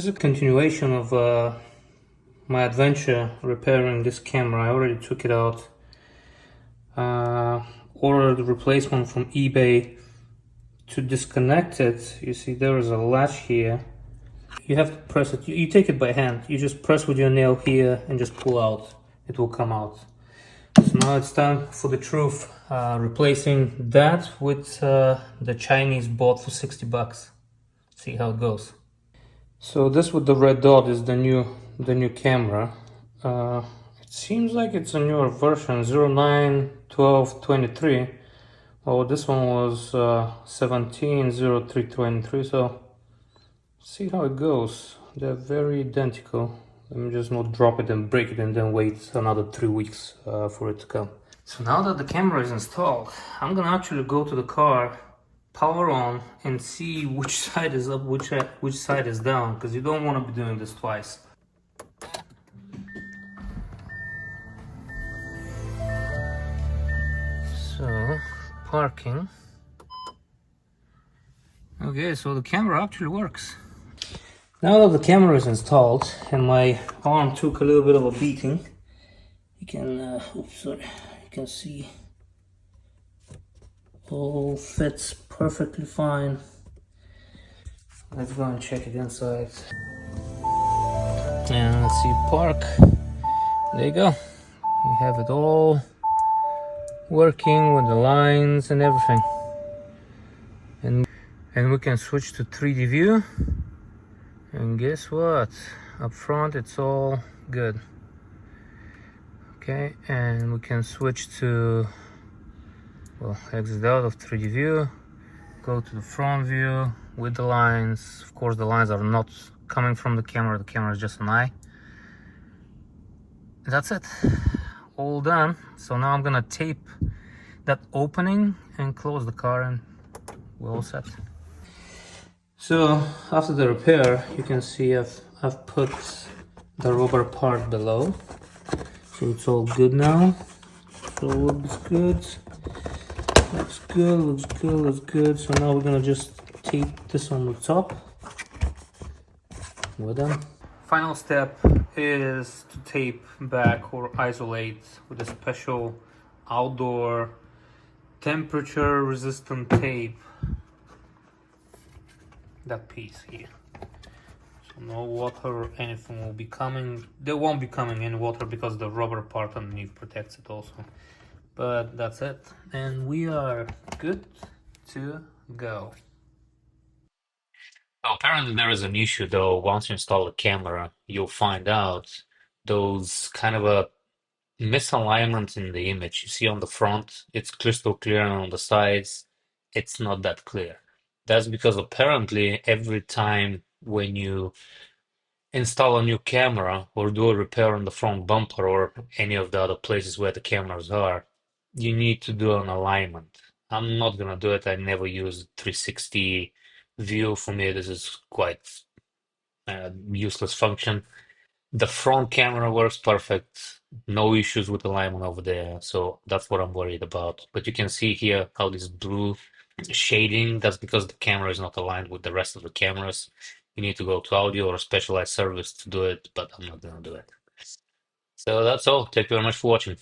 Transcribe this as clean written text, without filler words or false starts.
This is a continuation of my adventure repairing this camera. I already took it out. Ordered a replacement from eBay. To disconnect it, you see there is a latch here. You have to press it. You take it by hand. You just press with your nail here and just pull out. It will come out. So now it's time for the truth. Replacing that with the Chinese bought for 60 bucks. See how it goes. So this with the red dot is the new camera. It seems like it's a newer version, 09/12/23. Oh, this one was 17/03/23. So see how it goes. They're very identical. Let me just not drop it and break it and then wait another 3 weeks for it to come. So now that the camera is installed, I'm gonna actually go to the car, power on, and see which side is up, which side is down, because you don't want to be doing this twice. So, parking. Okay, so the camera actually works. Now that the camera is installed and my arm took a little bit of a beating, you can, you can see all fits perfectly fine. Let's go and check it inside. And let's see, park. There you go. You have it all working with the lines and everything. And we can switch to 3D view. And guess what? Up front it's all good. Okay, and we can switch to, well, exit out of 3D view, go to the front view with the lines. Of course, the lines are not coming from the camera is just an eye. That's it, all done. So now I'm gonna tape that opening and close the car and we're all set. So after the repair, you can see I've put the rubber part below. So it's all good now. So it looks good. Looks good, looks good, looks good. So now we're gonna just tape this on the top. We're done. Final step is to tape back or isolate with a special outdoor temperature resistant tape. That piece here. So no water or anything will be coming. There won't be coming any water because the rubber part underneath protects it also. But that's it. And we are good to go. Well, apparently there is an issue though. Once you install the camera, you'll find out those kind of a misalignment in the image. You see on the front, it's crystal clear, and on the sides, it's not that clear. That's because apparently every time when you install a new camera or do a repair on the front bumper or any of the other places where the cameras are, you need to do an alignment. I'm not gonna do it. I never use 360 view. For me, this is quite useless function. The front camera works perfect. No issues with alignment over there. So that's what I'm worried about. But you can see here how this blue shading, that's because the camera is not aligned with the rest of the cameras. You need to go to audio or a specialized service to do it, but I'm not gonna do it. So that's all. Thank you very much for watching.